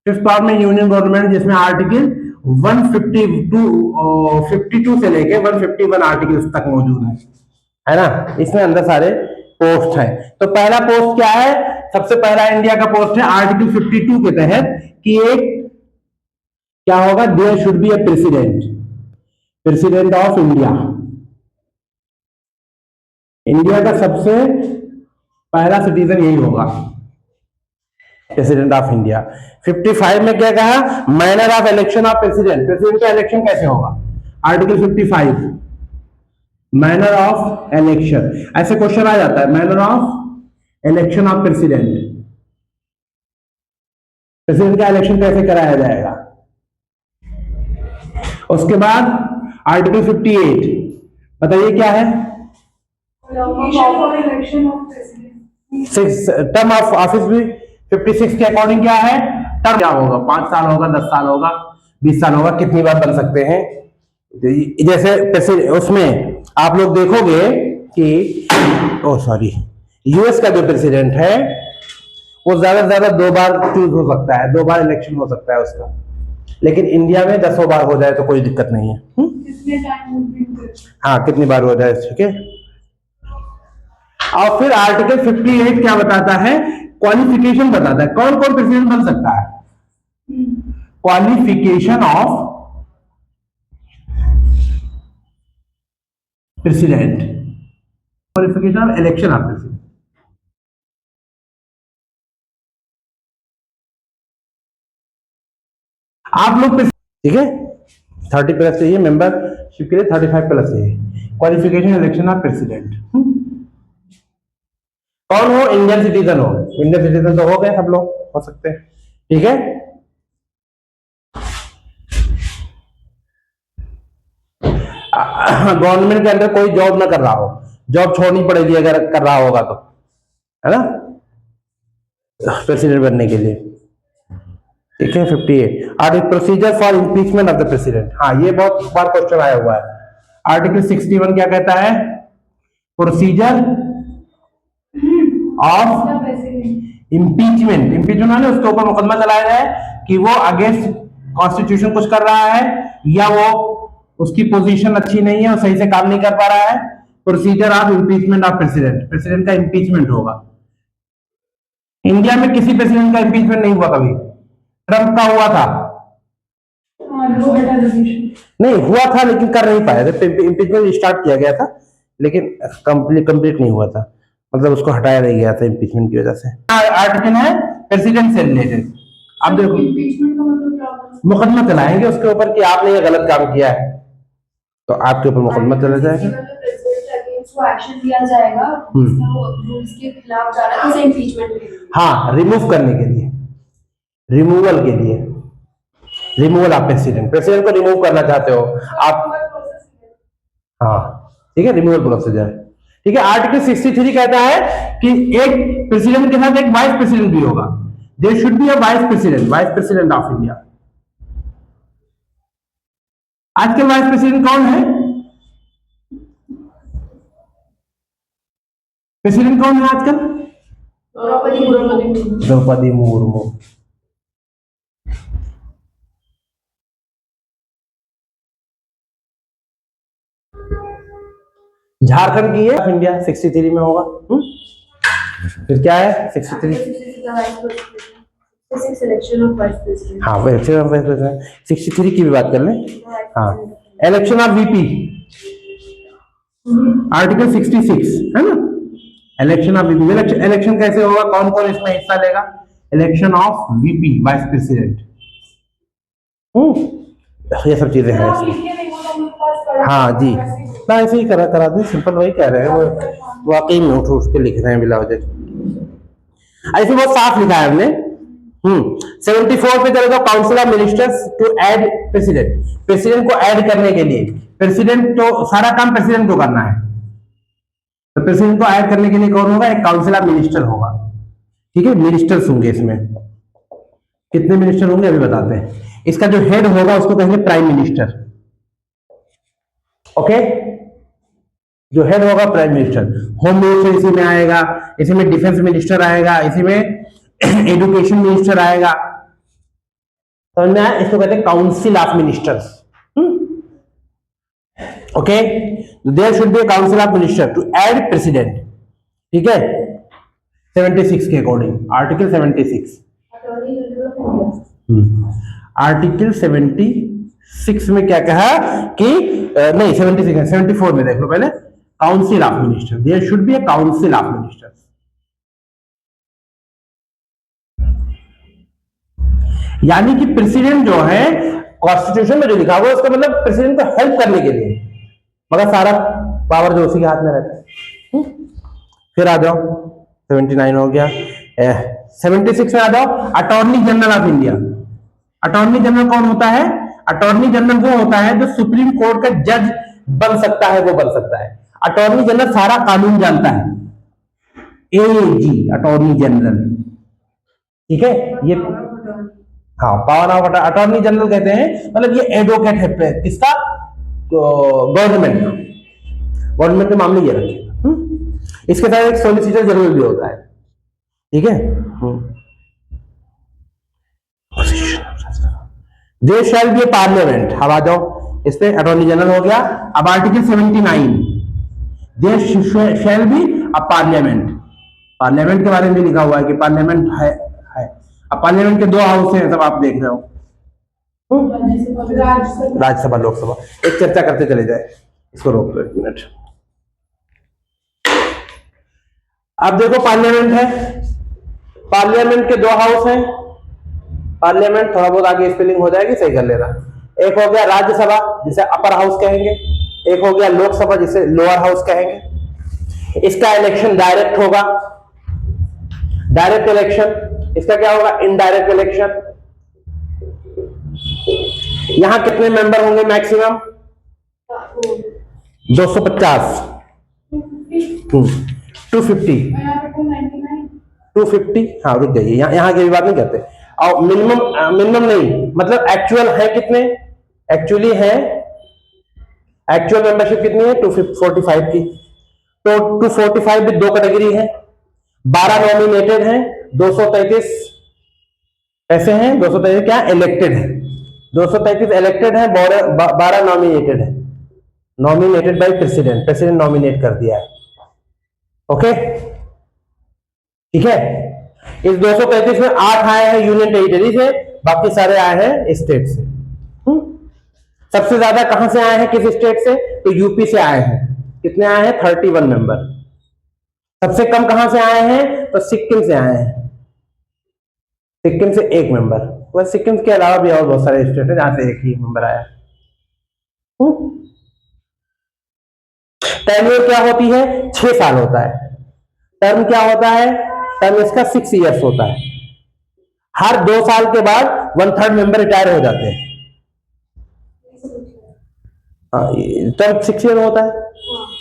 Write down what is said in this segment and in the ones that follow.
Fifth power में union government, जिसमें article 152 से लेके 151 आर्टिकल तक मौजूद है ना। इसमें अंदर सारे पोस्ट है। तो पहला पोस्ट क्या है, सबसे पहला इंडिया का पोस्ट है आर्टिकल 52 के तहत कि एक क्या होगा, there should be a president of India. India का सबसे पहला सिटीजन यही होगा, प्रेसिडेंट ऑफ इंडिया। 55 में क्या कहा, manner of election of president, president का इलेक्शन कैसे होगा, आर्टिकल 55 मैनर ऑफ इलेक्शन। ऐसे क्वेश्चन आ जाता है, manner of election of president, president का इलेक्शन कैसे कराया जाएगा। उसके बाद आर्टिकल 58 बताइए क्या है, टर्म ऑफ ऑफिस भी 56 के अकॉर्डिंग क्या है, टर्म क्या होगा, 5 साल होगा, 10 साल होगा, 20 साल होगा, कितनी बार बन सकते हैं। जैसे उसमें आप लोग देखोगे कि यूएस का जो प्रेसिडेंट है वो ज्यादा से ज्यादा 2 बार चूज हो सकता है, 2 बार इलेक्शन हो सकता है उसका, लेकिन इंडिया में 10 बार हो जाए तो कोई दिक्कत नहीं है। हाँ, कितनी बार हो जाए, ठीक है। और फिर आर्टिकल 58 क्या बताता है, क्वालिफिकेशन बताता है, कौन कौन प्रेसिडेंट बन सकता है, qualification of president, qualification of election of president. आप लोग ठीक है, 30+ चाहिए मेंबरशिप के लिए, 35+ चाहिए, क्वालिफिकेशन इलेक्शन ऑफ प्रेसिडेंट। कौन हो, इंडियन सिटीजन हो, इंडियन सिटीजन तो हो गए, सब लोग हो सकते हैं, ठीक है। गवर्नमेंट के अंदर कोई जॉब ना कर रहा हो, जॉब छोड़नी पड़ेगी अगर कर रहा होगा तो, है ना, प्रेसिडेंट बनने के लिए, ठीक है। 58 article procedure for impeachment of the president, हाँ ये बहुत बार क्वेश्चन आया हुआ है। आर्टिकल 61 क्या कहता है, प्रोसीजर ऑफ इम्पीचमेंट, इम्पीचमेंट माने उसके ऊपर मुकदमा चलाया जाए कि वो अगेंस्ट कॉन्स्टिट्यूशन कुछ कर रहा है या वो उसकी पोजीशन अच्छी नहीं है, वो सही से काम नहीं कर पा रहा है। Procedure of impeachment of president, president का इम्पीचमेंट होगा। इंडिया में किसी प्रेसिडेंट का इम्पीचमेंट नहीं हुआ कभी, ट्रंप का हुआ था, नहीं हुआ था लेकिन कर नहीं पाया था, इम्पीचमेंट स्टार्ट किया गया था लेकिन कंप्लीट नहीं हुआ था, मतलब उसको हटाया नहीं गया था इम्पीचमेंट की वजह से। आर्टिकल है प्रेसिडेंट से रिलेटेड। अब देखो इम्पीचमेंट का मतलब क्या होता है, मुकदमा चलाएंगे उसके ऊपर कि आपने ये गलत काम किया है, तो आपके ऊपर मुकदमा चला जाएगा, एक्शन लिया जाएगा, रूल्स के खिलाफ जा रहा है तो इम्पीचमेंट के लिए, हाँ रिमूव करने के लिए, रिमूवल के लिए, रिमूवल ऑफ प्रेसिडेंट, प्रेसिडेंट को रिमूव करना चाहते हो आप, हाँ ठीक है, रिमूवल प्रोसीजर, ठीक है। आर्टिकल 63 कहता है कि एक प्रेसिडेंट के साथ एक वाइस प्रेसिडेंट भी होगा, there should be a vice president of India. आजकल वाइस प्रेसिडेंट कौन है, प्रेसिडेंट कौन है आजकल, द्रौपदी मुर्मू। झारखंड की है इंडिया 63 में होगा। फिर क्या है 63, हाँ इलेक्शन ऑफ वाइस प्रेसिडेंट, 63 की भी बात कर लें। हाँ इलेक्शन ऑफ वीपी आर्टिकल 66 है ना, इलेक्शन ऑफ वीपी, इलेक्शन कैसे होगा, कौन कौन इसमें हिस्सा लेगा, election of VP vice president, ये सब चीजें हैं। हाँ जी, ना ऐसे ही करा दे, सिंपल वही कह रहे हैं, वो वाकई में उठ के लिख रहे हैं बिला वजह, ऐसे बहुत साफ लिखा है हमने। 74 पे चले तो council of ministers to aid president, president को ऐड करने के लिए, प्रेसिडेंट तो सारा काम प्रेसिडेंट को करना है, तो प्रेसिडेंट को ऐड करने के लिए कौन होगा, एक काउंसिल ऑफ मिनिस्टर होगा, ठीक है। मिनिस्टर्स होंगे, इसमें कितने मिनिस्टर होंगे अभी बताते हैं। इसका जो हेड होगा उसको कहेंगे प्राइम मिनिस्टर, ओके, जो हेड होगा प्राइम मिनिस्टर। होम मिनिस्टर इसी में आएगा, इसी में डिफेंस मिनिस्टर आएगा, इसी में एजुकेशन मिनिस्टर आएगा, समझ में आया? इसको कहते हैं council of ministers. Okay, there should be council of minister to aid president. ठीक है, 76 के अकॉर्डिंग, आर्टिकल 76। आर्टिकल 76 में क्या कहा कि नहीं 76 है, 74 में देख लो पहले, council of minister, there should be a council of ministers. यानी कि प्रेसिडेंट जो है कॉन्स्टिट्यूशन में जो लिखा हुआ है उसका मतलब प्रेसिडेंट को हेल्प करने के लिए, मगर सारा पावर जो उसी के हाथ में रहता है। फिर आ जाओ 79 हो गया, 76 में आ जाओ, attorney general of India. Attorney general कौन होता है? अटॉर्नी जनरल वो होता है जो सुप्रीम कोर्ट का जज बन सकता है, वो बन सकता है। अटॉर्नी जनरल सारा कानून जानता है, एजी अटॉर्नी जनरल। ठीक है, ये हाँ पावर ऑफ अटॉर्नी जनरल कहते हैं, मतलब ये एडवोकेट है किसका? गवर्नमेंट का, गवर्नमेंट के मामले ये रखे। इसके साथ एक सॉलिसिटर जनरल भी होता है। ठीक है, there shall be a parliament. अब आ जाओ इस पे, अटॉर्नी जनरल हो गया। अब article 79, there shall be a parliament. Parliament के बारे में भी लिखा हुआ है कि पार्लियामेंट है। अब पार्लियामेंट के दो हाउस हैं, सब आप देख रहे हो, राज्यसभा लोकसभा। एक चर्चा करते चले जाए, इसको रोक लो एक मिनट। अब देखो पार्लियामेंट है, पार्लियामेंट के दो हाउस हैं। पार्लियामेंट थोड़ा बहुत आगे स्पेलिंग हो जाएगी, सही कर लेना। एक हो गया राज्यसभा जिसे अपर हाउस कहेंगे, एक हो गया लोकसभा जिसे लोअर हाउस कहेंगे। इसका इलेक्शन डायरेक्ट होगा, डायरेक्ट इलेक्शन। इसका क्या होगा? Indirect election. यहां कितने मेंबर होंगे मैक्सिमम? 250, 250, 250। हाँ रुक जाइए, यहां की भी बात नहीं करते। और मिनिमम नहीं, मतलब एक्चुअल है कितने? एक्चुअली है, एक्चुअल मेंबरशिप कितनी है? 245 की। तो 245 भी दो कैटेगरी है, 12 नॉमिनेटेड हैं, 233 ऐसे हैं, 233 क्या इलेक्टेड है, 233 इलेक्टेड है, 12 नॉमिनेटेड है। Nominated by president, president nominate कर दिया है। ओके ठीक है। इस 233 में 8 आए हैं यूनियन टेरिटरी से, बाकी सारे आए हैं स्टेट से। सबसे ज्यादा कहां से आए हैं, किस स्टेट से? तो यूपी से आए हैं। कितने आए हैं? 31 मेंबर। सबसे कम कहां से आए हैं? तो सिक्किम से आए हैं, सिक्किम से 1 मेंबर। वह सिक्किम के अलावा भी और बहुत सारे स्टेट है जहां से एक ही मेंबर आया। टेन्योर क्या होती है? 6 साल होता है। टर्म क्या होता है? टर्म इसका 6 इयर्स होता है। हर 2 साल के बाद 1/3 मेंबर रिटायर हो जाते हैं। टर्म 6 ईयर होता है।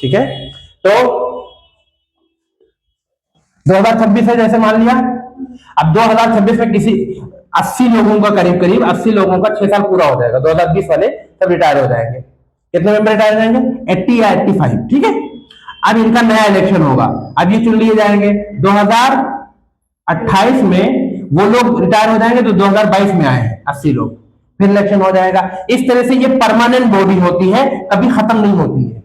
ठीक है, तो 2026 है जैसे मान लिया। अब 2026 में किसी 80 लोगों का करीब 80 लोगों का 6 साल पूरा हो जाएगा। 2020 वाले सब रिटायर हो जाएंगे। कितने मेंबर रिटायर हो जाएंगे? 80 या 85। ठीक है, अब इनका नया इलेक्शन होगा। अब ये चुन लिए जाएंगे। 2028 में वो लोग रिटायर हो जाएंगे, तो 2022 में आए हैं 80 लोग, फिर इलेक्शन हो जाएगा। इस तरह से ये परमानेंट बॉडी होती है, कभी खत्म नहीं होती है।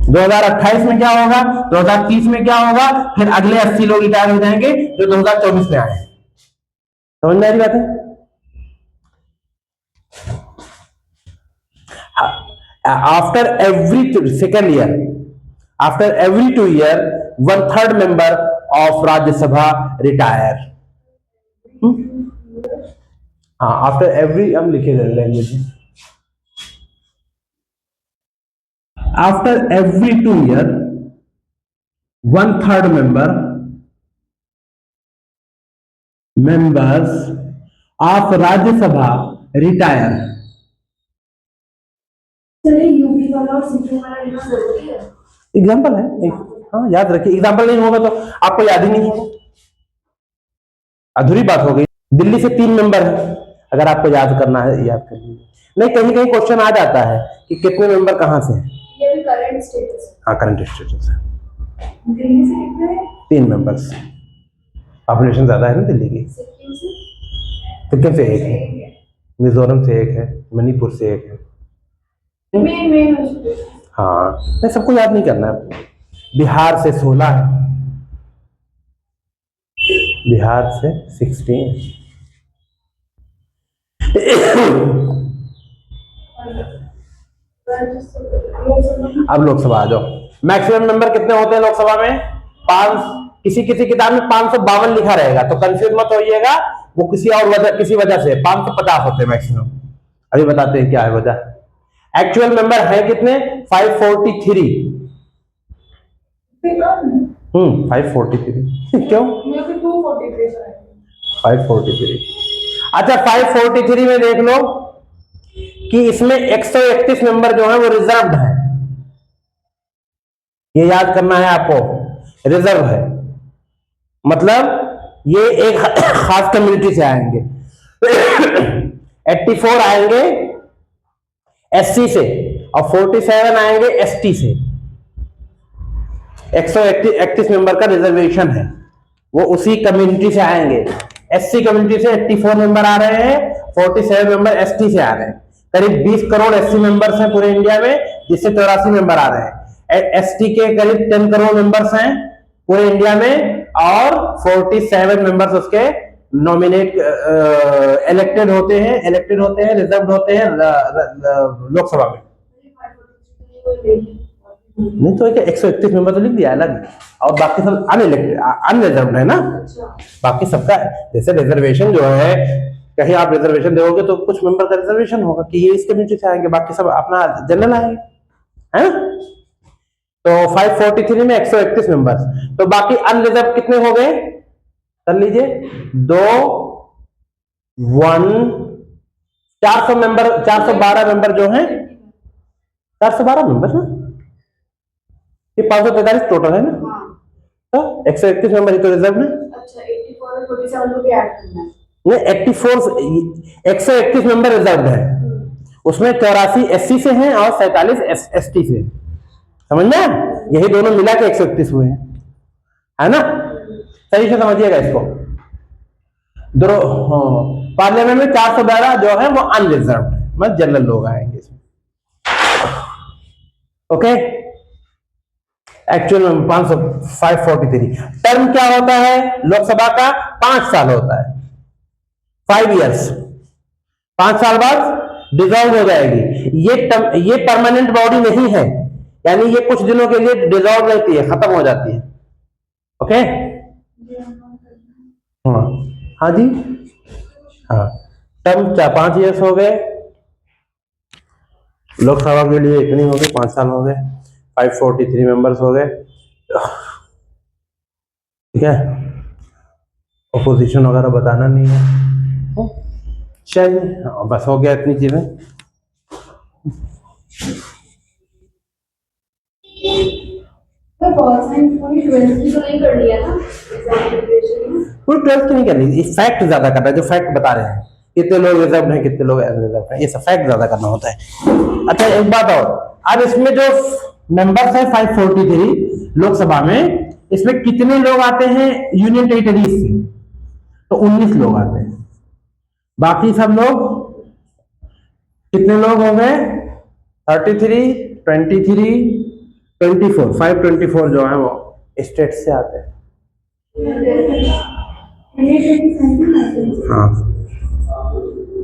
2028 में क्या होगा, 2030 में क्या होगा, फिर अगले 80 लोग रिटायर हो जाएंगे जो 2024 में आए। समझ में आ रही बात है? After every second year, after every 2 year 1/3 member of Rajya Sabha retire. हाँ, आफ्टर एवरी, हम लिखे लैंग्वेज में, after every 2 year 1/3 members of Rajya Sabha retire. UP वाला और सिक्किम वाला लिखना जरूरी है। एग्जाम्पल है, हाँ याद रखिए। एग्जाम्पल नहीं होगा तो आपको याद ही नहीं होगा, अधूरी बात हो गई। दिल्ली से 3 मेंबर है, अगर आपको याद करना है याद कर लीजिए। नहीं, कहीं कहीं क्वेश्चन आ जाता है कि कितने मेंबर कहां से हैं। ये भी करंट स्टेटस है। हाँ, करंट स्टेटस है। दिल्ली से कितने हैं? 3 मेंबर्स। पॉपुलेशन ज्यादा है ना दिल्ली की। सिक्किम से सिक्किम से एक है, मिजोरम से एक है, मणिपुर से एक है। मेन हाँ नहीं, सबको याद नहीं करना है। बिहार से 16 है, बिहार से 16। अब लोकसभा आ जाओ। मैक्सिमम मेंबर कितने होते हैं लोकसभा में? 5। किसी किसी किताब में 552 लिखा रहेगा, तो कंफ्यूज मत होइएगा, वो किसी और वजह, किसी वजह से 550 होते हैं मैक्सिमम। अभी बताते हैं क्या है वजह। एक्चुअल मेंबर है कितने? 543। 543 क्यों? 543। अच्छा 543 में देख लो कि इसमें 131 मेंबर जो है वो रिजर्व्ड है। ये याद करना है आपको, रिजर्व है मतलब ये एक खास कम्युनिटी से आएंगे। 84 आएंगे एससी से और 47 आएंगे एसटी से। 131 मेंबर का रिजर्वेशन है, वो उसी कम्युनिटी से आएंगे। एससी कम्युनिटी से 84 मेंबर आ रहे हैं, 47 मेंबर एसटी से आ रहे हैं। करीब 20 करोड़ एससी मेंबर्स हैं पूरे इंडिया में, जिससे 84 मेंबर आ रहे हैं। एसटी के करीब 10 करोड़ मेंबर्स हैं पूरे इंडिया में, और 47 मेंबर्स उसके नॉमिनेट इलेक्टेड होते हैं, रिजर्व होते हैं लोकसभा में। नहीं तो 131 मेंबर तो लिख दिया अलग, और बाकी सब अनइलेक्टेड अनरिजर्व्ड है ना। बाकी सबका जैसे रिजर्वेशन जो है, कहीं आप रिजर्वेशन दोगे तो कुछ मेंबर का रिजर्वेशन होगा कि ये इस कम्युनिटी से आएंगे, बाकी सब अपना जनरल आएंगे, है ना। तो 543 में 131 मेंबर्स, तो बाकी अनरिजर्व कितने हो गए कर लीजिए। 400 मेंबर, 412 मेंबर जो हैं, 412 मेंबर ना, ये 545 टोटल है ना। तो 131 मेंबर ही तो रिजर्व है। अच्छा 84 और 47 को भी ऐड करना है। नहीं 131 मेंबर रिजर्व है, उसमें 84 एससी से हैं और 47 एसटी से, समझ में? यही दोनों मिला के 131 हुए हैं, है ना। सही से समझिएगा इसको। पार्लियामेंट में 412 जो है वो अनरिजर्व है, मतलब जनरल लोग आएंगे इसमें। ओके, एक्चुअल में 543। टर्म क्या होता है लोकसभा का? 5 साल होता है, 5 इयर्स। 5 साल बाद डिसॉल्व हो जाएगी। ये परमानेंट बॉडी नहीं है, यानी ये कुछ दिनों के लिए डिसॉल्व रहती है, खत्म हो जाती है। ओके, हाँ जी, हाँ टर्म 5 इयर्स हो गए लोकसभा के लिए, इतनी हो गई, 5 साल हो गए, 543 मेंबर्स हो गए, ठीक है। अपोजिशन वगैरह बताना नहीं है, चलिए बस हो गया इतनी चीजें। पूरी 12th की तो नहीं कर लिया ना, पूरी 12th की नहीं करनी, फैक्ट ज्यादा करना है, जो फैक्ट बता रहे हैं, कितने लोग रिजर्व हैं, कितने लोग अनरिजर्व हैं, ये सब फैक्ट ज्यादा करना होता है। अच्छा एक बात और, अब इसमें जो मेंबर्स है 543 लोकसभा में, इसमें कितने लोग आते हैं यूनियन टेरिटरीज से? तो 19 लोग आते हैं। बाकी सब लोग कितने लोग हो गए? 33, 23, 24, 524 जो है वो स्टेट से आते हैं। हाँ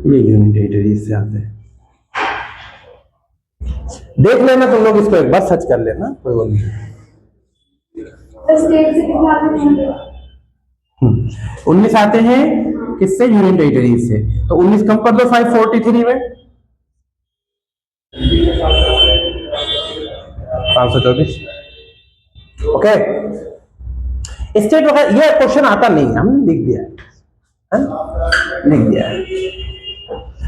ये यूनियन टेरिटरीज से आते हैं। देख लेना तुम लोग, इसको एक बार सर्च कर लेना, कोई वो नहीं। स्टेट से कितना आते हैं? 19 आते हैं किससे? यूनियन टेरिटरीज से। तो 19 कम कर दो 543 में, 524। ओके, स्टेट वगैरह ये क्वेश्चन आता नहीं, हमने लिख दिया है, लिख दिया है।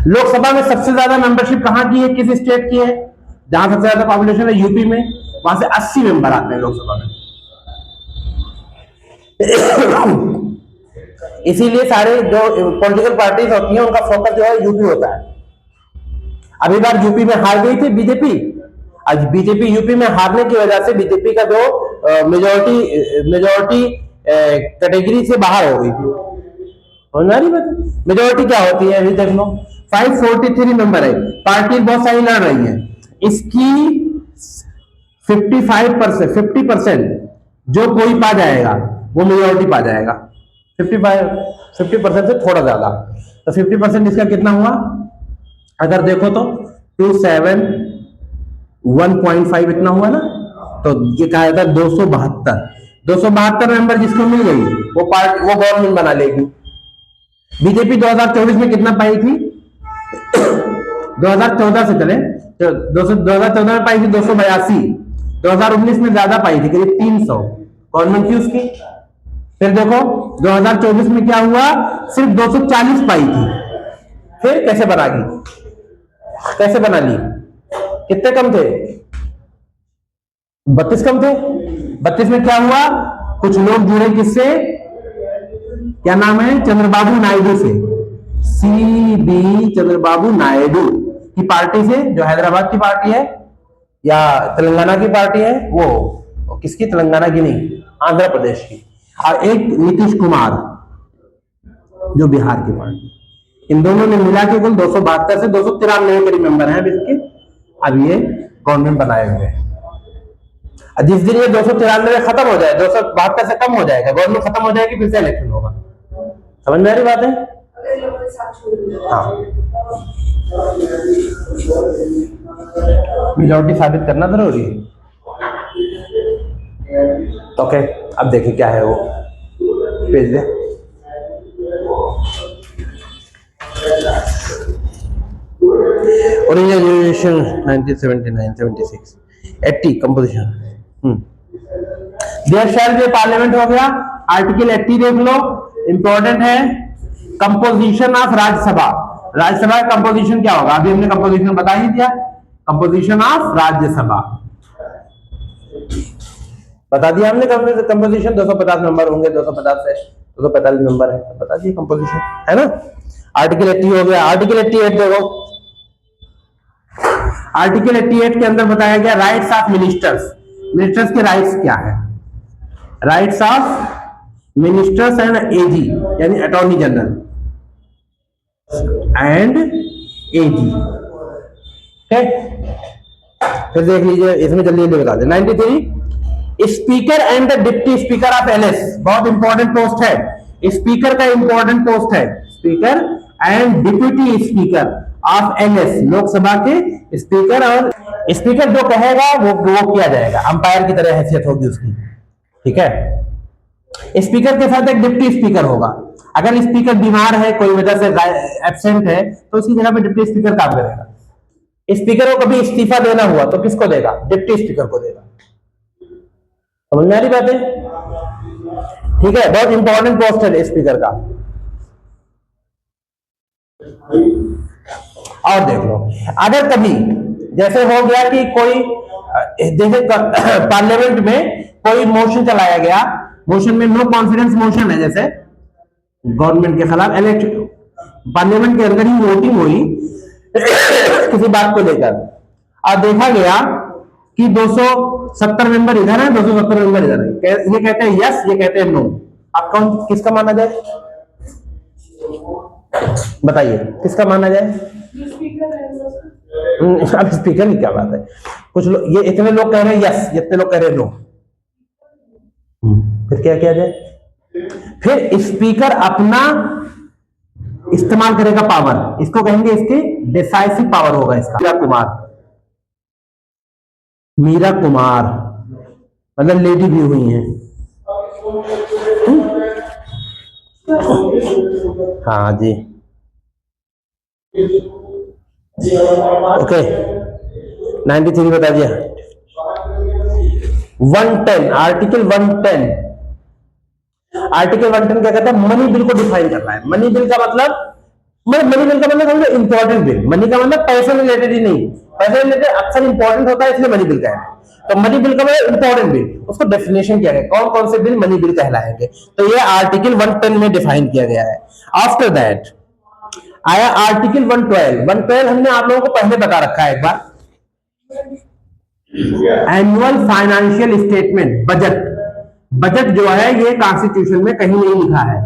लोकसभा में सबसे ज्यादा मेंबरशिप कहां की है, किस स्टेट की है? जहां सबसे ज्यादा पॉपुलेशन है यूपी में, वहां से 80 मेंबर आते हैं लोकसभा में। इसीलिए सारे जो पॉलिटिकल पार्टीज होती हैं उनका फोकस जो है यूपी होता है। अभी बार यूपी में हार गई थी बीजेपी, आज बीजेपी यूपी में हारने की वजह से बीजेपी का जो मेजॉरिटी कैटेगरी से बाहर हो गई थी, समझ में आ रही बात? मेजोरिटी क्या होती है अभी देख लो, 543 मेंबर है, पार्टी बहुत सारी लड़ रही है, इसकी 55%, 50% जो कोई पा जाएगा वो मेजोरिटी पा जाएगा, 50% से थोड़ा ज्यादा, तो 50% इसका कितना हुआ, अगर देखो तो 271.5 इतना हुआ ना, तो ये कहा जाता है 272 मेंबर जिसको मिल गई वो पार्टी, वो गवर्नमेंट बना लेगी। बीजेपी 2024 में कितना पाई थी, 2014 से चले तो 2014 में पाई थी 282, 2019 में ज्यादा पाई थी करीब 300 गवर्नमेंट की उसकी। फिर देखो 2024 में क्या हुआ, सिर्फ 240 पाई थी, फिर कैसे बना ली, कितने कम थे, 32 कम थे। 32 में क्या हुआ, कुछ लोग जुड़े किससे, क्या नाम है, चंद्रबाबू नायडू से, CB चंद्रबाबू नायडू की पार्टी से, जो हैदराबाद की पार्टी है या तेलंगाना की पार्टी है, वो किसकी, तेलंगाना की नहीं, आंध्र प्रदेश की, और एक नीतीश कुमार जो बिहार की पार्टी, इन दोनों ने मिला के कुल 272 से 293 करीब मेंबर हैं इसके, अब ये गवर्नमेंट बनाए हुए हैं। जिस दिन ये 293 खत्म हो जाए, 272 से कम हो जाएगा, गवर्नमेंट खत्म हो जाएगी, फिर से इलेक्शन होगा। समझ में आ रही बात है? हाँ, मेजॉरिटी साबित करना जरूरी है। ओके, अब देखिए क्या है वो, भेज दे। Original generation 1979-76 80 composition, there shall be parliament हो गया, आर्टिकल 80 देख लो, इंपॉर्टेंट है। कंपोजिशन ऑफ राज्यसभा, राज्यसभा का कंपोजिशन क्या होगा, अभी हमने कंपोजिशन बता ही दिया, कंपोजिशन ऑफ राज्यसभा बता दिया हमने, कंपोजिशन 250 मेंबर होंगे, 250 से 245 मेंबर है, बता दिए कंपोजिशन, है ना। आर्टिकल 80 हो गया, आर्टिकल 88 देखो, आर्टिकल 88 के अंदर बताया गया राइट्स ऑफ मिनिस्टर्स, मिनिस्टर्स के राइट्स क्या है, राइट्स ऑफ मिनिस्टर्स एंड एजी यानी अटॉर्नी जनरल एंड एजी, ठीक। फिर देख लीजिए इसमें जल्दी जल्दी बता दे, 93 speaker and the deputy speaker of LS, बहुत इंपॉर्टेंट पोस्ट है, स्पीकर का इंपॉर्टेंट पोस्ट है, speaker and deputy speaker of LS, Lok Sabha के स्पीकर, और स्पीकर जो कहेगा वो किया जाएगा, अंपायर की तरह हैसियत होगी उसकी, ठीक है। स्पीकर के साथ एक डिप्टी स्पीकर होगा, अगर स्पीकर बीमार है, कोई वजह से एब्सेंट है, तो उसकी जगह पे डिप्टी स्पीकर काम करेगा। स्पीकर को कभी इस्तीफा देना हुआ तो किसको देगा, डिप्टी स्पीकर को देगा। समझ में आ रही बात है? ठीक है, बहुत इंपॉर्टेंट पोस्ट है स्पीकर का। और देख लो, अगर कभी जैसे हो गया कि कोई जैसे पार्लियामेंट में कोई मोशन चलाया गया, मोशन में नो कॉन्फिडेंस मोशन है, जैसे गवर्नमेंट के खिलाफ, इलेक्शन पार्लियामेंट के अंदर ही वोटिंग हुई किसी बात को लेकर, और देखा गया कि 270 मेंबर इधर है, 270 मेंबर इधर है, ये कहते हैं यस, ये कहते हैं नो, आप कौन किसका माना जाए, बताइए किसका माना जाए? अब स्पीकर की क्या बात है, कुछ लोग, ये इतने लोग कह रहे हैं यस, इतने लोग कह रहे हैं नो, फिर क्या किया जाए? फिर स्पीकर अपना इस्तेमाल करेगा पावर, इसको कहेंगे इसकी डिसाइसिव पावर होगा इसका। मीरा कुमार मतलब लेडी भी हुई हैं, हाँ जी, ओके। 93 बता दिया। 110 आर्टिकल 110, आर्टिकल 110 क्या कहता है, मनी बिल को डिफाइन कर रहा है। मनी बिल का मतलब समझो इंपॉर्टेंट बिल, मनी का मतलब पैसे रिलेटेड ही नहीं, पैसे रिलेटेड अक्सर इंपॉर्टेंट होता है, इसलिए मनी बिल का है। तो मनी बिल का मतलब इंपॉर्टेंट बिल, उसको डेफिनेशन किया गया, कौन कौन से बिल मनी बिल कहलाएंगे, तो ये आर्टिकल 110 में डिफाइन किया गया है। आफ्टर दैट आया आर्टिकल 112 हमने आप लोगों को पहले बता रखा है एक बार, एनुअल फाइनेंशियल स्टेटमेंट, बजट जो है ये कॉन्स्टिट्यूशन में कहीं नहीं लिखा है,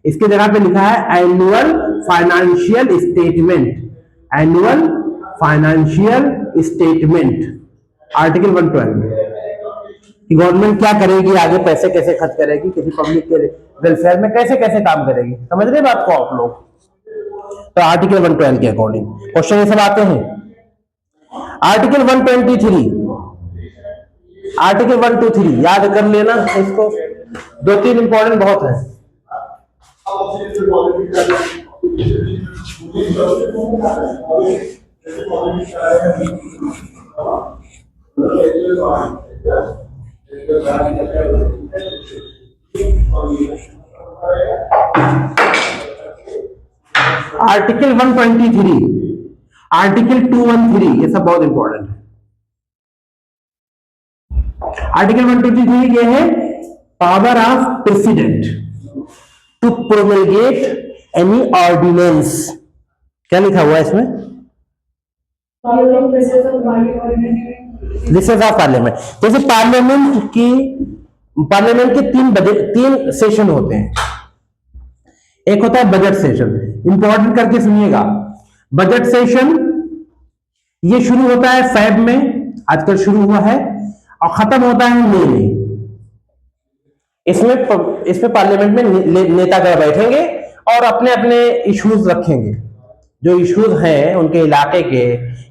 इसके जगह पे लिखा है annual financial statement, annual financial statement, article 112 कि गवर्नमेंट क्या करेगी आगे, पैसे कैसे खर्च करेगी, किसी पब्लिक के वेलफेयर में कैसे कैसे काम करेगी। समझ रहे बात को आप लोग? तो आर्टिकल 112 के अकॉर्डिंग क्वेश्चन ये सब आते हैं। आर्टिकल 123, आर्टिकल 123 याद कर लेना इसको, 2-3 इंपॉर्टेंट बहुत है। आर्टिकल 123, आर्टिकल 213, ये सब बहुत इंपॉर्टेंट है। आर्टिकल 123 ये है power of president to promulgate any ordinance. क्या लिखा हुआ है इसमें? Recess of parliament. जैसे पार्लियामेंट के 3 सेशन होते हैं। एक होता है बजट सेशन, इंपॉर्टेंट करके सुनिएगा। बजट सेशन ये शुरू होता है फेब में, आजकल शुरू हुआ है, और खत्म होता है मई में। इसमें पार्लियामेंट में नेतागण बैठेंगे और अपने अपने इश्यूज रखेंगे, जो इश्यूज हैं उनके इलाके के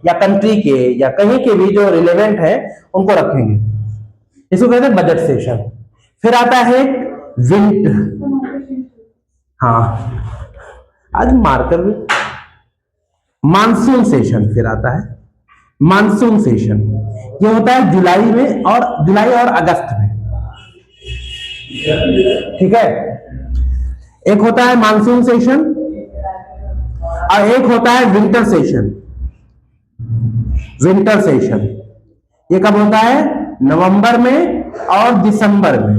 या कंट्री के या कहीं के भी जो रिलेवेंट है उनको रखेंगे। इसको कहते हैं बजट सेशन। फिर आता है आज मार्कर भी, मानसून सेशन। फिर आता है मानसून सेशन, ये होता है जुलाई और अगस्त में। ठीक है, एक होता है मानसून सेशन और एक होता है विंटर सेशन। विंटर सेशन ये कब होता है? नवंबर में और दिसंबर में।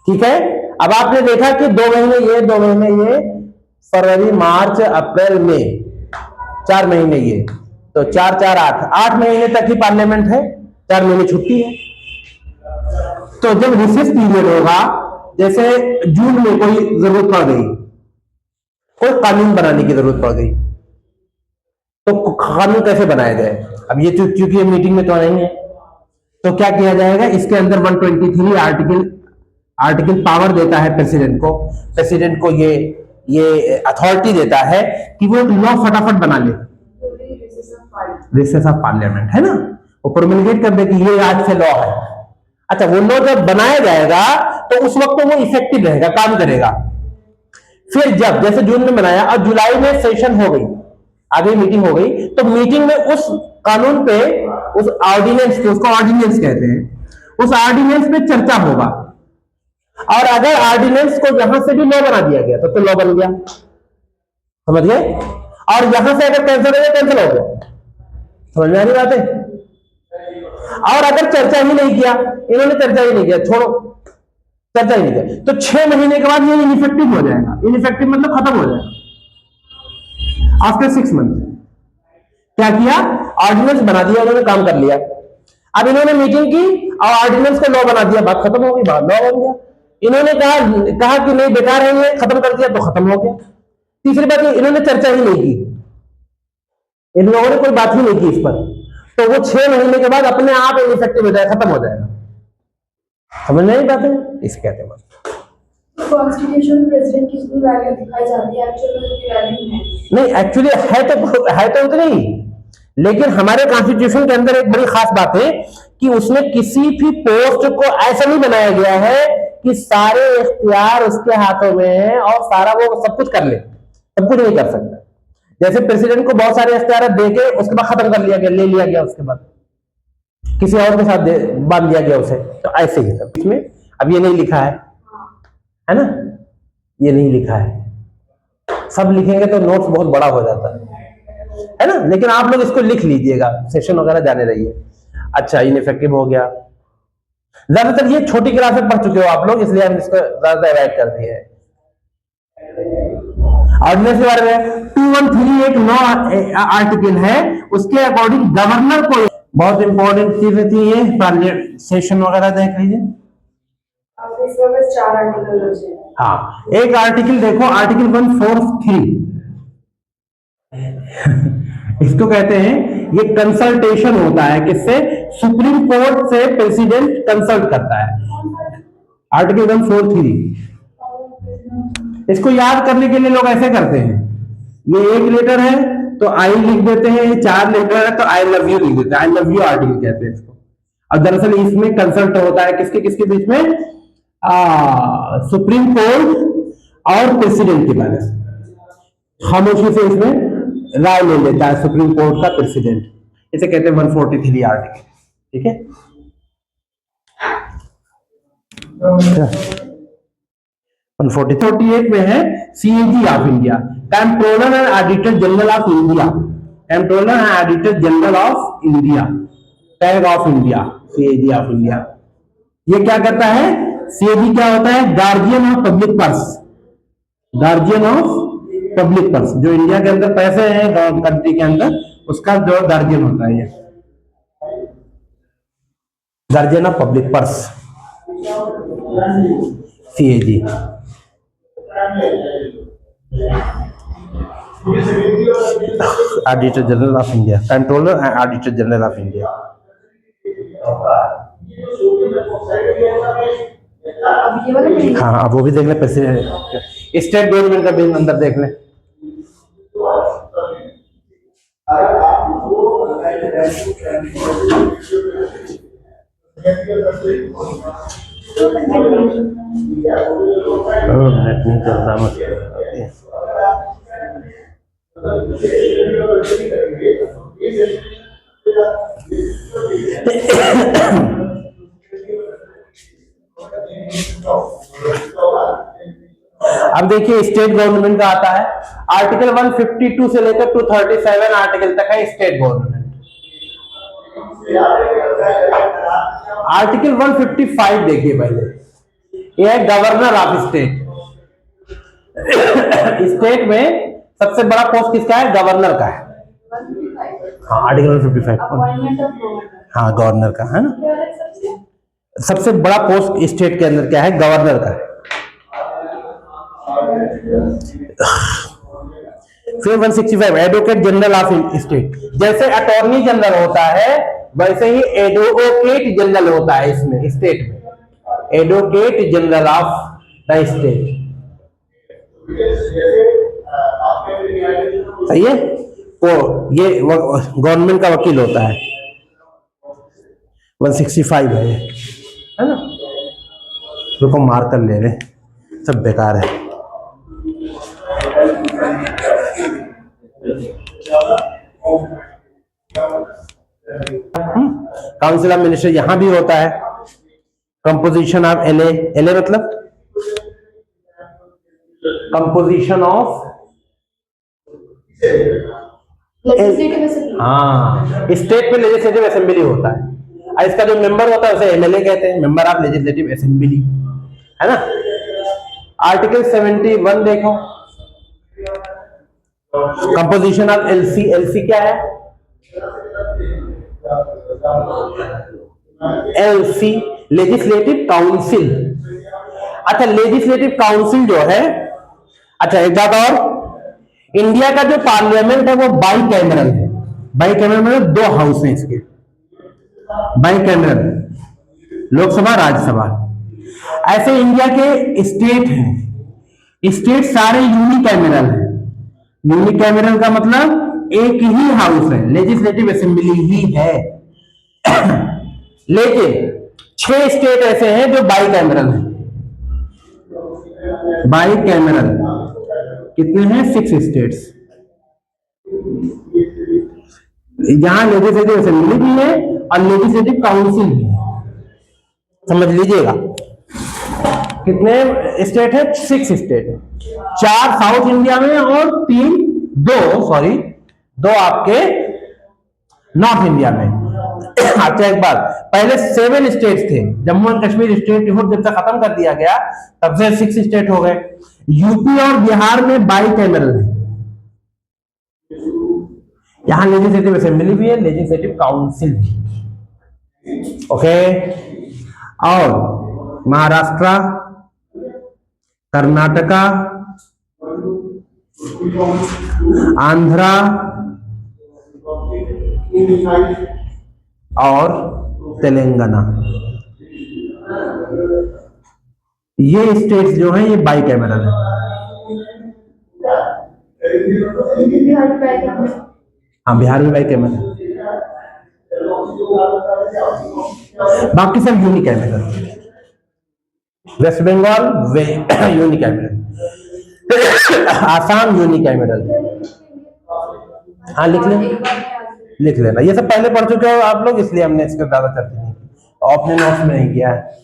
ठीक है, अब आपने देखा कि 2 महीने ये फरवरी, मार्च, अप्रैल, मई, 4 महीने ये, तो 4-4 8 महीने तक ही पार्लियामेंट है, 4 महीने छुट्टी है। तो जब रिसेस पीरियड होगा, जैसे जून में कोई जरूरत पड़ गई, कोई कानून बनाने की जरूरत पड़ गई, तो कानून कैसे बनाया जाए? अब ये क्योंकि ये मीटिंग में तो नहीं है, तो क्या किया जाएगा? इसके अंदर 123 आर्टिकल पावर देता है प्रेसिडेंट को ये अथॉरिटी देता है कि वो लॉ फटाफट बना ले। रिसेस ऑफ पार्लियामेंट है ना, वो प्रोमलगेट कर दे कि ये आज से लॉ है। अच्छा, वो लॉ जब बनाया जाएगा तो उस वक्त तो वो इफेक्टिव रहेगा, काम करेगा। फिर जब जैसे जून में बनाया और जुलाई में सेशन हो गई, आगे मीटिंग हो गई, तो मीटिंग में उस कानून पे, उस ऑर्डिनेंस पे, उसको ऑर्डिनेंस कहते हैं, उस ऑर्डिनेंस पे चर्चा होगा। और अगर ऑर्डिनेंस को यहां से भी लॉ बना दिया गया तो लॉ बन गया। समझ गए? और यहां से अगर कैंसिल हो गया, कैंसिल हो गया। समझ में आ रही बात है? और अगर चर्चा ही नहीं किया, इन्होंने चर्चा ही नहीं किया, छोड़ो, चर्चा ही नहीं किया, तो 6 महीने के बाद ये इनइफेक्टिव हो जाएगा। इनइफेक्टिव मतलब खत्म हो जाएगा आफ्टर 6 मंथ। क्या किया? ऑर्डिनेंस बना दिया, उन्होंने काम कर लिया। अब इन्होंने मीटिंग की और ऑर्डिनेंस को लॉ बना दिया, बात खत्म हो गई, बात लॉ बन गया। इन्होंने कहा कि नहीं बेकार है, ये खत्म कर दिया, तो खत्म हो गया। तीसरी बात, इन्होंने चर्चा ही नहीं की, इन लोगों ने कोई बात ही नहीं की इस पर, तो वो 6 महीने के बाद अपने आप इफेक्टिव हो जाएगा, खत्म हो जाएगा। समझ नहीं पाते? इसे कहते हैं कॉन्स्टिट्यूशन प्रेसिडेंट की इतनी वैल्यू दिखाई जाती है, एक्चुअली उसकी वैल्यू नहीं। एक्चुअली है तो उतनी, लेकिन हमारे कॉन्स्टिट्यूशन के अंदर एक बड़ी खास बात है कि उसमें किसी भी पोस्ट को ऐसा नहीं बनाया गया है कि सारे इख्तियार उसके हाथों में है और सारा वो सब कुछ कर ले, सब कुछ नहीं कर सकता। जैसे प्रेसिडेंट को बहुत सारे इख्तियार देके उसके बाद खत्म कर लिया गया, ले लिया गया, उसके बाद किसी और के साथ बांध दिया गया उसे, तो ऐसे ही सब। इसमें अब ये नहीं लिखा है ना, ये नहीं लिखा है। सब लिखेंगे तो नोट्स बहुत बड़ा हो जाता है ना, लेकिन आप लोग इसको लिख लीजिएगा, सेशन वगैरह जाने रहिए। अच्छा, इनइफेक्टिव हो गया। ज्यादातर ये छोटी क्लास में पढ़ चुके हो आप लोग, इसलिए हम इसको ज्यादा अवॉइड कर दिए हैं। ऑर्डिनेंस के बारे में 2138 एक नौ आर्टिकल है, उसके अकॉर्डिंग गवर्नर को बहुत इंपॉर्टेंट चीज थी ये, सेशन वगैरह देख लीजिए। इसमें बस 4 आर्टिकल बचे हैं। हाँ, एक आर्टिकल देखो, आर्टिकल 143 इसको कहते हैं, ये कंसल्टेशन होता है किससे? सुप्रीम कोर्ट से प्रेसिडेंट कंसल्ट करता है। आर्टिकल 143, इसको याद करने के लिए लोग ऐसे करते हैं, ये एक लेटर है तो आई लिख देते हैं, 4 लेटर है तो आई लव यू लिख देते हैं, आई लव यू आर्टिकल कहते हैं इसको। अब दरअसल इसमें कंसल्ट होता है किसके किसके बीच में? सुप्रीम कोर्ट और प्रेसिडेंट के बारे में, खामोशी से इसमें राय ले लेता है सुप्रीम कोर्ट का प्रेसिडेंट, इसे कहते हैं 143 आर्टिकल। ठीक है, 148 में है CAG of India, controller and auditor general of India, controller and auditor general of India, tag of India, CAG of India. ये क्या करता है? सीएजी क्या होता है? Guardian of public purse, guardian of public purse, जो इंडिया के अंदर पैसे हैं कंट्री के अंदर, उसका जो गार्जियन होता है, ये guardian of public purse, CAG. Auditor general of India, controller and auditor general of India. हाँ, अब वो भी देख ले, प्रेसिडेंट स्टेट गवर्नमेंट का भी अंदर देख ले। नेट नहीं चलता अब देखिए, स्टेट गवर्नमेंट का आता है, आर्टिकल 152 से लेकर 237 आर्टिकल तक है स्टेट गवर्नमेंट। आर्टिकल 155 देखिए पहले, यह है गवर्नर ऑफ स्टेट। स्टेट में सबसे बड़ा पोस्ट किसका है? गवर्नर का है। हाँ, आर्टिकल 155, हाँ गवर्नर का है ना। सबसे बड़ा पोस्ट स्टेट के अंदर क्या है? गवर्नर का है। फिर 165 एडवोकेट जनरल ऑफ स्टेट, जैसे अटॉर्नी जनरल होता है वैसे ही एडवोकेट जनरल होता है इसमें, स्टेट में, advocate general of the state. सही है, वो ये गवर्नमेंट का वकील होता है। 165 है ना। रुको मार कर ले रहे, सब बेकार है। काउंसिल ऑफ मिनिस्टर यहां भी होता है। कंपोजिशन ऑफ एलए, एलए मतलब कंपोजिशन ऑफ, हाँ, स्टेट में लेजिस्लेटिव असेंबली होता है, और इसका जो मेंबर होता है उसे एमएलए कहते हैं, मेंबर ऑफ लेजिस्लेटिव असेंबली, है ना। आर्टिकल 71 देखो, कंपोजिशन ऑफ एलसी, एलसी क्या है? LC legislative council. अच्छा, लेजिस्लेटिव काउंसिल जो है, अच्छा एक बात और, इंडिया का जो पार्लियामेंट है वो बाई कैमरल है। बाई कैमरल मतलब 2 हाउस हैं इसके, बाई कैमरल, लोकसभा राज्यसभा। ऐसे इंडिया के स्टेट हैं, स्टेट सारे यूनिकैमरल हैं। यूनिकैमरल का मतलब एक ही हाउस है, लेजिस्लेटिव असेंबली ही है। लेकिन 6 स्टेट ऐसे हैं जो बाई कैमरल हैं। बाई कैमरल कितने हैं? 6 स्टेट्स, जहां लेजिस्लेटिव असेंबली भी है और लेजिस्लेटिव काउंसिल भी है। समझ लीजिएगा, कितने स्टेट है? 6 स्टेट है, 4 साउथ इंडिया में और 2 आपके नॉर्थ इंडिया में। अच्छा एक बात, पहले 7 स्टेट्स थे, जम्मू एंड कश्मीर स्टेट जब तक खत्म कर दिया गया तब से 6 स्टेट हो गए। यूपी और बिहार में बाई कैमरल है, यहां लेजिस्लेटिव असेंबली भी है, लेजिस्लेटिव काउंसिल भी। ओके, और महाराष्ट्र, कर्नाटका, आंध्रा और तेलंगाना। ये स्टेट्स जो हैं ये बाई कैमरल है। हाँ, बिहार में बाई कैमरल है, बाकी सब यूनिकैमरल। वेस्ट बंगाल वे यूनिकैमरल, आसाम यूनिकैमरल। हाँ लिख लेना, ये सब पहले पढ़ चुके हो आप लोग, इसलिए हमने इसका ज्यादा चर्चा नहीं की, अपने नोट्स में नहीं किया है।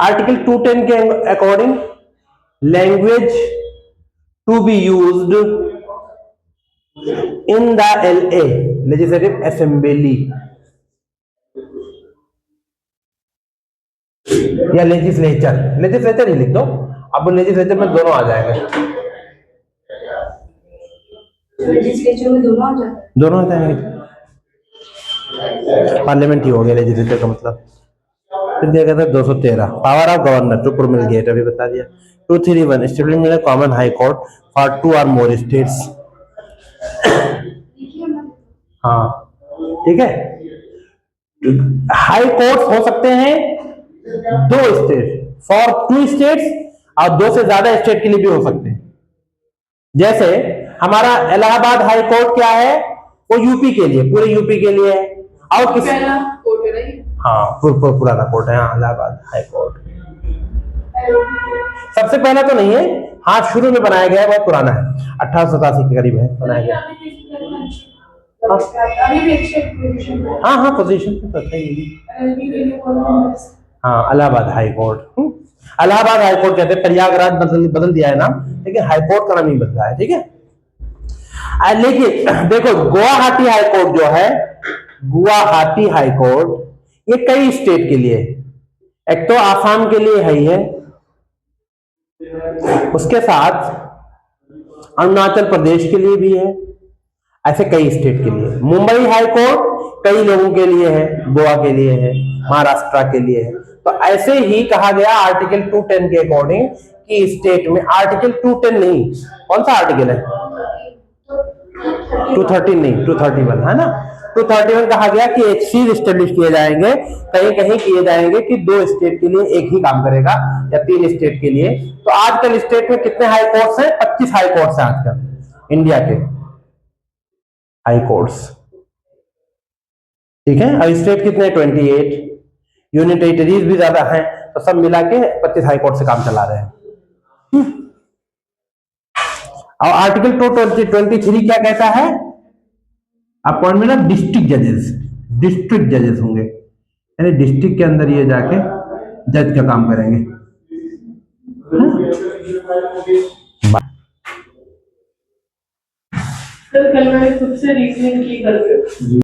आर्टिकल 210 के according language to be used in the LA legislative assembly या लेजिस्लेचर ही लिख दो, अब लेजिस्लेचर में दोनों आ जाएंगे। लेजिस्लेचर में दोनों आ जाएंगे, पार्लियामेंट ही हो गया लेजिस्लेचर का मतलब। फिर क्या कहता है 213 power of governor to promulgate, अभी बता दिया। 231 establishment of common high court for 2 और मोर स्टेट्स। हाँ ठीक है, हाई कोर्ट हो सकते हैं 2 स्टेट, फॉर 2 स्टेट्स, और 2 से ज्यादा स्टेट के लिए भी हो सकते हैं। जैसे हमारा इलाहाबाद हाई कोर्ट क्या है, वो यूपी के लिए, पूरे यूपी के लिए है। और किस हाँ पुराना कोर्ट है, हाँ इलाहाबाद हाई कोर्ट सबसे पहला तो नहीं है, हाँ शुरू में बनाया गया है, बहुत पुराना है, 1887 के करीब है बनाया गया। हाँ हाँ पोजीशन तो अच्छा ही। हाँ Allahabad high court, Allahabad high court कहते हैं, प्रयागराज बदल दिया है नाम, लेकिन हाई कोर्ट का नाम नहीं बदला है, ठीक है। लेकिन देखो गुवाहाटी हाई कोर्ट जो है, गुवाहाटी हाई कोर्ट ये कई स्टेट के लिए, एक तो आसाम के लिए है ही है, उसके साथ अरुणाचल प्रदेश के लिए भी है, ऐसे कई स्टेट के लिए। मुंबई हाई कोर्ट कई लोगों के लिए है, गोवा के लिए है, महाराष्ट्र के लिए है। तो ऐसे ही कहा गया आर्टिकल 210 के अकॉर्डिंग कि स्टेट में, आर्टिकल 210 नहीं, कौन सा आर्टिकल है 213 नहीं 231 है ना, 231 कहा गया कि एक सीट स्टेब्लिश किए जाएंगे, कहीं कहीं किए जाएंगे कि 2 स्टेट के लिए एक ही काम करेगा या 3 स्टेट के लिए। तो आजकल स्टेट में कितने हाई कोर्ट्स हैं, 25 हाई कोर्ट्स हैं आजकल इंडिया के हाई कोर्ट्स, ठीक है। और स्टेट कितने 28, यूनियन टेरिटरीज भी ज्यादा हैं, तो सब मिला के 25 हाई कोर्ट से काम चला रहे हैं। और आर्टिकल 223 क्या कहता है, अपॉइंटमेंट ऑफ डिस्ट्रिक्ट जजेस होंगे, यानी डिस्ट्रिक्ट के अंदर ये जाके जज का काम करेंगे। कल मैंने खुद से रीजनिंग की